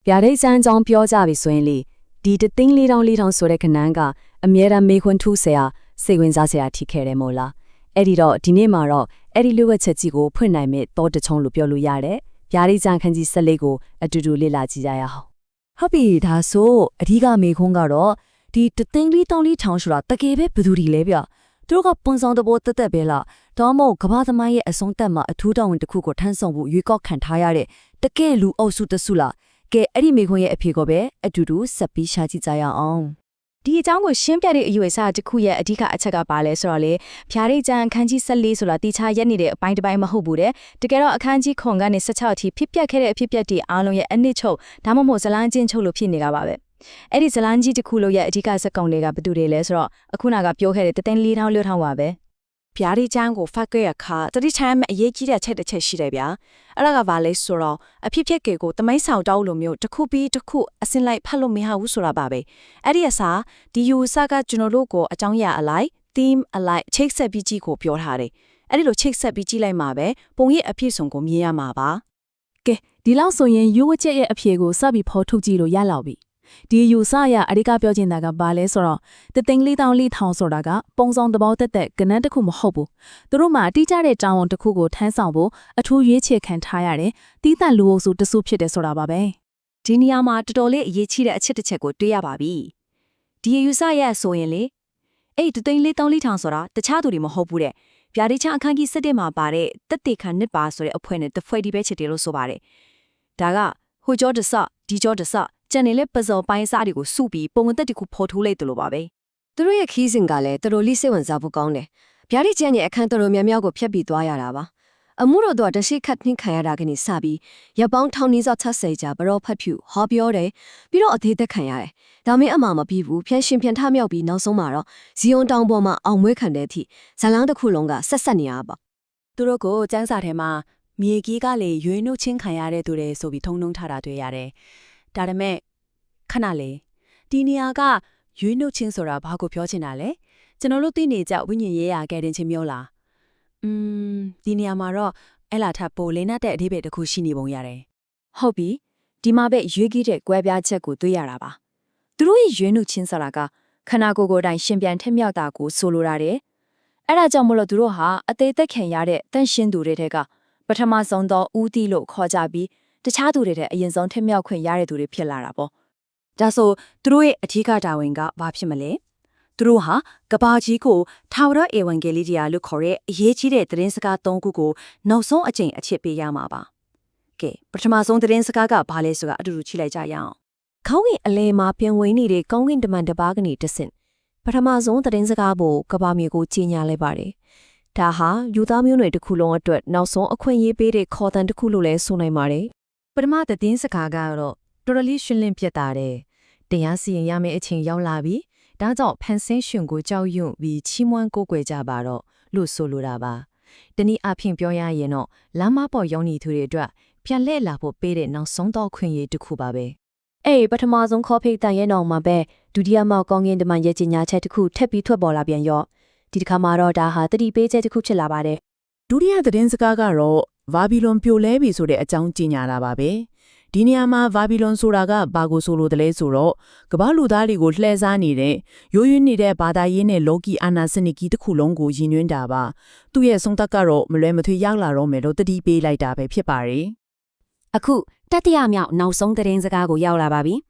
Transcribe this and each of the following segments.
ဗျာဒိတ်စမ်းကြောင်းပြောကြပြီဆိုရင်လေဒီတသိန်း4000ဆိုတဲ့ခဏန်းကအမြဲတမ်းမေခွန်းထူးဆရာစိတ်ဝင်စားစရာထိခဲ့တယ်မို့လားအဲ့ဒီတော့ဒီနေ့မှာတော့အဲ့ဒီလူဝက်ချက်ကြီးကိုဖွင့်နိုင်မဲ့တောတချုံလို့ပြောလို့ရတယ်ဗျာဒိတ်စမ်းခန်းကြီး14ကိုအတူတူလေ့လာကြည့်ကြရအောင်ဟုတ်ပြီဒါဆိုအဓိကမေခွန်းကတော့ဒီတသိန်း4000ဆိုတာတကယ်ပဲဘယ်သူတွေလဲဗျသူတို့ကပုံဆောင်တဘောတက်ပဲလားတော့မဟုတ်ကဘာသမိုင်းရဲ့အဆုံးသက်မှာအထူးတောင်းဝန်တစ်ခုကိုထမ်းဆောင်ဖို့ရွေးကောက်ခံထားရတဲ့တကယ်လူအုပ်စုတစုလားကဲအဲ့ဒီမေခွန်းရဲ့အဖြေကိုပဲအတူတူဆက်ပြီးရှာကြည့်ကြရအောင်ဒီအကြောင်းကိုရှင်းပြတဲ့အယူအဆတစ်ခုရဲ့အဓိကအချက်ကပါလဲဆိုတော့လေဖြားရိတ်ကျန်အခန်းကြီး14ဆိုတာတိချာရက်နေတဲ့အပိုင်းတစ်ပိုင်းမဟုတ်ဘူးတဲ့တကယ်တော့အခန်းကြီးခွန်ကနေ16အထိဖြစ်ပျက်ခဲ့တဲ့အဖြစ်ပျက်တွေအားလုံးရဲ့အနှစ်ချုပ်ဒါမှမဟုတ်ဇလန်းချင်းချုပ်လို့ဖြစ်နေတာပါပဲအဲ့ဒီဇလန်းကြီးတစ်ခုလုံးရဲ့အဓိကဇက်ကောင်တွေကဘယ်သူတွေလဲဆိုတော့အခုနကပြောခဲ့တဲ့တသိန်း4000လွတ်ထောင်ပါပဲဗျာဒီချမ်းကိုဖတ်ခဲ့ရခါတတိချမ်းအရေးကြီးတဲ့ချက်တစ်ချက်ရှိတယ်ဗျာအဲ့ဒါကဘာလဲဆိုတော့အဖြစ်ဖြစ်ကိုတမိတ်ဆောင်တောက်လိုမျိုးတစ်ခုပြီးတစ်ခုအစင်လိုက်ဖတ်လို့မရဘူးဆိုတာပါပဲအဲ့ဒီအစားဒီယူဆကကျွန်တော်တို့ကိုအကြောင်းအရာအလိုက် theme အလိုက်ချိတ်ဆက်ပြီးကြည့်ကိုပြောထားတယ်အဲ့ဒီလိုချိတ်ဆက်ပြီးကြည့်လိုက်မှာပဲပုံရိပ်အဖြစ်ဆုံးကိုမြင်ရမှာပါကဲဒီလောက်ဆိုရင်ယူဝချက်ရဲ့အဖြေကိုစပြီးဖော်ထုတ်ကြည့်လို့ရလောက်ပြီဒီယူဆရအဓိကပြောချင်တာကဘာလဲဆိုတော့တသိန်း4000ဆိုတာကပုံဆောင်တဘောတက်ကနန်းတစ်ခုမဟုတ်ဘူးသူတို့မှာတိကျတဲ့တာဝန်တစ်ခုကိုထမ်းဆောင်ဖို့အထူးရွေးချယ်ခံထားရတယ်တီးသန့်လူအုပ်စုတစုဖြစ်တယ်ဆိုတာပါပဲဒီနေရာမှာတော်တော်လေးအရေးကြီးတဲ့အချက်တစ်ချက်ကိုတွေ့ရပါပြီဒီယူဆရဆိုရင်လေအဲ့တသိန်း4000ဆိုတာတခြားသူတွေမဟုတ်ဘူးတဲ့ဗျာဒိချအခန်းကြီး7မှာပါတဲ့တက်တေခါနှစ်ပါဆိုတဲ့အဖွဲ့နဲ့တဖွဲဒီပဲချစ်တယ်လို့ဆိုပါတယ်ဒါကဟိုကျော်တဆဒီကျော်တဆကျန်နေတဲ့ပဇော်ပိုင်းစားတွေကိုစုပြီးပုံသက်တခုဖော်ထိုးလိုက်တယ်လို့ပါပဲသူတို့ရဲ့ခီးစဉ်ကလည်းတော်တော်လေးစိတ်ဝင်စားဖို့ကောင်းတယ်ဗျာဒီကျန်ရဲ့အခန်းတော်တော်များများကိုဖျက်ပြီးသွားရတာပါအမှုတော်တော့တရှိခတ်နှင်းခံရတာကနေစပြီးရပောင်းထောင်နီးစော60ကြာဘရောဖတ်ဖြူဟောပြောတယ်ပြီးတော့အသေးသက်ခံရတယ်ဒါမင်းအမှမပြီးဘူးဖျက်ရှင်ပြန်ထမြောက်ပြီးနောက်ဆုံးမှာတော့ဇီယွန်တောင်ပေါ်မှာအောင်မွေးခံတဲ့အထိဇလန်းတစ်ခုလုံးကဆက်နေရပါသူတို့ကိုစန်းစာထဲမှာမြေကြီးကလေရွေးနှုတ်ချင်းခံရတဲ့သူတွေဆိုပြီးထုံထုံထားတာတွေ့ရတယ်ဒါပေမဲ့ခဏလေဒီနေရာကရွေးနှုတ်ချင်းဆိုတာဘာကိုပြောချင်တာလဲကျွန်တော်တို့သိနေကြဝိညာဉ်ရေးရာကဲတင်ချင်းမျိုးလားဒီနေရာမှာတော့အဲ့လာထပ်ပိုလင်းတဲ့အဓိပ္ပာယ်တစ်ခုရှိနေပုံရတယ်ဟုတ်ပြီဒီမှာပဲရွေးကြီးတဲ့ကွဲပြားချက်ကိုတွေ့ရတာပါသူတို့ရဲ့ရွေးနှုတ်ချင်းဆိုတာကခန္ဓာကိုယ်ကိုယ်တိုင်ရှင်ပြန်ထက်မြောက်တာကိုဆိုလိုရတယ်အဲ့ဒါကြောင့်မလို့သူတို့ဟာအသေးသက်ခံရတဲ့တန့်ရှင်းသူတွေတဲ့ကပထမဆုံးသောဦးတီလို့ခေါ်ကြပြီးတခြားသူတွေတဲ့အရင်ဆုံးထက်မြောက်ခွင့်ရတဲ့သူတွေဖြစ်လာတာပေါ့ဒါဆိုသူတို့ရဲ့အထူးတာဝန်ကဘာဖြစ်မလဲသူတို့ဟာကဘာကြီးကိုထာဝရဧဝံဂေလိတရားလို့ခေါ်တဲ့အရေးကြီးတဲ့သတင်းစကား၃ခုကိုနောက်ဆုံးအကြိမ်အချစ်ပေးရမှာပါကဲပထမဆုံးသတင်းစကားကဘာလဲဆိုတာအတူတူချိလိုက်ကြရအောင်ခေါင်းဝင်အလဲမှာပြန်ဝင်နေတဲ့ကောင်းကင်တမန်တစ်ပါးကနေတဆင့်ပထမဆုံးသတင်းစကားကိုကဘာမြေကိုကြီးညာလိုက်ပါတယ်ဒါဟာယူသားမျိုးနွယ်တစ်ခုလုံးအတွက်နောက်ဆုံးအခွင့်အရေးပေးတဲ့ခေါ်တန်တစ်ခုလို့လည်းဆိုနိုင်ပါတယ်ပထမသတင်းစကားကတော့တော်တော်လေးရှင်းလင်းပြတ်သားတယ်တရားစီရင်ရမယ့်အချိန်ရောက်လာပြီဒါကြောင့်ဖန်ဆင်းရှင်ကိုကြောက်ရွံ့ပြီးချီးမွမ်းကိုးကွယ်ကြပါတော့လို့ဆိုလိုတာပါတနည်းအားဖြင့်ပြောရရင်တော့လမ်းမပေါ်ရောက်နေသူတွေအတွက်ပြန်လှည့်လာဖို့ပေးတဲ့နောက်ဆုံးတော့ခွင့်ရတစ်ခုပါပဲအဲ့ပထမဆုံးခေါ်ဖိတ်တန်ရဲ့နောက်မှာပဲဒုတိယမောက်ကောင်းကင်တမန်ရဲ့ကြီးညာချက်တစ်ခုထပ်ပြီးထွက်ပေါ်လာပြန်ရောဒီတစ်ခါမှာတော့ဒါဟာတတိပေးချက်တစ်ခုဖြစ်လာပါတယ်ဒုတိယသတင်းစကားကတော့ဗာဘီလွန်ပြိုလဲပြီဆိုတဲ့အကြောင်းကြီးညာတာပါပဲဒီနေရာမှာဗာဘီလွန်ဆိုတာကဘာကိုဆိုလိုတယ်လဲဆိုတော့ကမ္ဘာလူသားတွေကိုလှည့်စားနေတဲ့ရိုးရွနေတဲ့ဘာသာရေးနဲ့လောကီအာနာစနစ်ကြီးတစ်ခုလုံးကိုရည်ညွှန်းတာပါသူ့ရဲ့ဆုံးသက်ကတော့မလွဲမသွေရောက်လာတော့မယ်လို့တတိပေးလိုက်တာပဲဖြစ်ပါတယ်အခုတတိယမြောက်နောက်ဆုံးသတင်းစကားကိုရောက်လာပါပြီ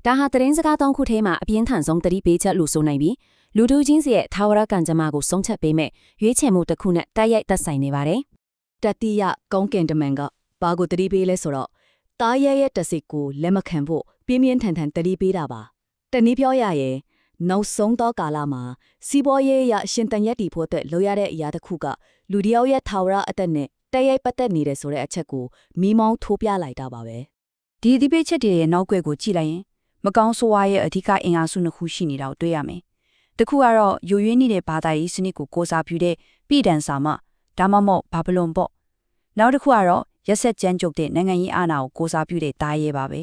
ဒါဟာသတင်းစကား၃ခုထဲမှာအပြင်းထန်ဆုံးတတိပေးချက်လို့ဆိုနိုင်ပြီးလူတို့ချင်းစီရဲ့ထာဝရကံကြမ္မာကိုဆုံးချက်ပေးမဲ့ရွေးချယ်မှုတစ်ခုနဲ့တိုက်ရိုက်သက်ဆိုင်နေပါတယ်တတိယကောင်းကင်တမန်ကဘာကိုတတိပေးလဲဆိုတော့တားရဲ့တစိကိုလက်မခံဖို့ပြင်းပြင်းထန်ထန်တတိပေးတာပါတနည်းပြောရရင်နောက်ဆုံးသောကာလမှာစီးပွားရေးရရှင်တန်ရက်တီဖို့အတွက်လိုရတဲ့အရာတစ်ခုကလူတယောက်ရဲ့ထာဝရအသက်နဲ့တိုက်ရိုက်ပတ်သက်နေတယ်ဆိုတဲ့အချက်ကိုမိမောင်းထိုးပြလိုက်တာပါပဲဒီအပိချက်တွေရဲ့နောက်ွယ်ကိုကြည့်လိုက်ရင်မကောင်းဆိုးဝါးရဲ့အဓိကအင်အားစုနှစ်ခုရှိနေတာကိုတွေ့ရမယ်တစ်ခုကတော့ယိုယွင်းနေတဲ့ဘာသာရေးစနစ်ကိုကိုးစားပြုတဲ့ပြည်တန်စာမဒါမှမဟုတ်ဘာဘလုံပေါ့နောက်တစ်ခုကတော့ရက်ဆက်ကြမ်းကြုတ်တဲ့နိုင်ငံရေးအာဏာကိုကိုးစားပြုတဲ့တားရဲပါပဲ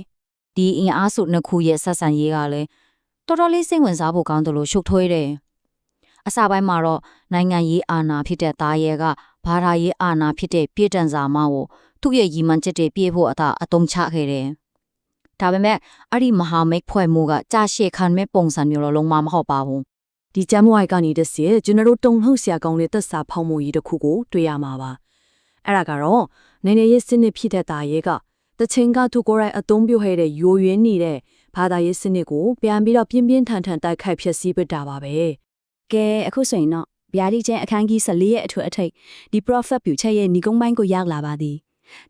ဒီအင်အားစုနှစ်ခုရဲ့ဆက်ဆံရေးကလည်းတော်တော်လေးစိတ်ဝင်စားဖို့ကောင်းတယ်လို့ရှုပ်ထွေးတယ်အစပိုင်းမှာတော့နိုင်ငံရေးအာဏာဖြစ်တဲ့တားရဲကဘာသာရေးအာဏာဖြစ်တဲ့ပြည်တန်စာမကိုသူ့ရဲ့ရည်မှန်းချက်တွေပြည့်ဖို့အသုံးချခဲ့တယ် ဒါပေမဲ့အဲ့ဒီမဟာမိတ်ဖွဲ့မှုကကြာရှည်ခံမဲ့ပုံစံမျိုးတော့လုံးဝမဟုတ်ပါဘူး ဒီကျမ်းဝိုင်ကနေတစ်စီကျွန်တော်တို့တုံလှုပ်ရှားကောင်းတဲ့သက်စာဖောက်မှုကြီးတစ်ခုကိုတွေ့ရမှာပါအဲ့ဒါကတော့နေရေးစနစ်ဖြစ်တဲ့တာရဲကတချင်းကသူကိုယ်တိုင်အသုံးပြုခဲ့တဲ့ယိုယွင်းနေတဲ့ဘာသာရေးစနစ်ကိုပြန်ပြီးတော့ပြင်းပြင်းထန်ထန်တိုက်ခိုက်ဖျက်ဆီးပစ်တာပါပဲ ကဲအခုဆိုရင်တော့ဗျာဒီချင်းအခန်းကြီး14ရဲ့အထွတ်အထိပ်ဒီ prophet ပြုချက်ရဲ့ညီကုန်းပိုင်းကိုရောက်လာပါသည်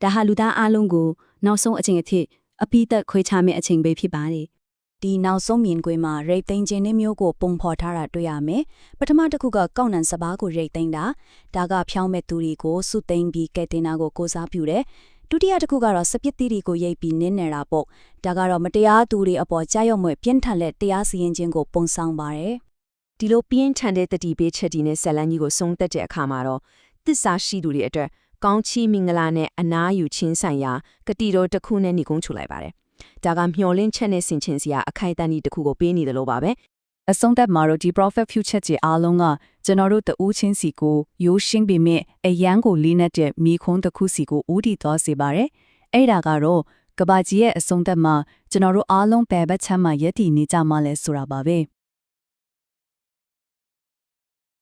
ဒါဟာလူသားအလုံးကိုနောက်ဆုံးအချိန်အထိအပိသက်ခွေးချမယ့်အချိန်ပဲဖြစ်ပါတယ်ဒီနောက်ဆုံးမြင်ကွင်းမှာရိတ်သိမ်းခြင်းနှမျိုးကိုပုံဖော်ထားတာတွေ့ရမယ်ပထမတစ်ခုကကောက်နံစပါးကိုရိတ်သိမ်းတာဒါကဖြောင်းမဲ့သူတွေကိုစုသိမ်းပြီးကဲတင်တာကိုကိုစားပြုတယ်ဒုတိယတစ်ခုကတော့စပစ်တီတွေကိုရိတ်ပြီးနင်းနေတာပေါ့ဒါကတော့မတရားသူတွေအပေါ်ကြာရောက်မဲ့ပြင်းထန်တဲ့တရားစီရင်ခြင်းကိုပုံဆောင်ပါတယ် ဒီလိုပြင်းထန်တဲ့တတိပေးချက်ဒီနဲ့ဇလန်ကြီးကိုဆုံးသက်တဲ့အခါမှာတော့သစ္စာရှိသူတွေအတွက်ကောင်းချီးမင်္ဂလာနဲ့အနာယူချင်းဆိုင်ရာကတိတော်တစ်ခုနဲ့ညီကုန်းချလိုက်ပါတယ်ဒါကမျှော်လင့်ချက်နဲ့ဆင်ခြင်စရာအခိုင်အတန့်ဒီတစ်ခုကိုပေးနေတယ်လို့ပါပဲ အဆုံးသက်မှာတော့ဒီ prophet future ကြီးအားလုံးကကျွန်တော်တို့တဦးချင်းစီကိုရိုးရှင်းပေမဲ့အရန်ကိုလေးနက်တဲ့မိခွန်းတစ်ခုစီကိုဦးတည်သွားစေပါတယ်။အဲ့ဒါကတော့ကဘာကြီးရဲ့အဆုံးသက်မှာကျွန်တော်တို့အားလုံးပဲဘက်ချမ်းမှာရည်တည်နေကြမှာလဲဆိုတာပါပဲ။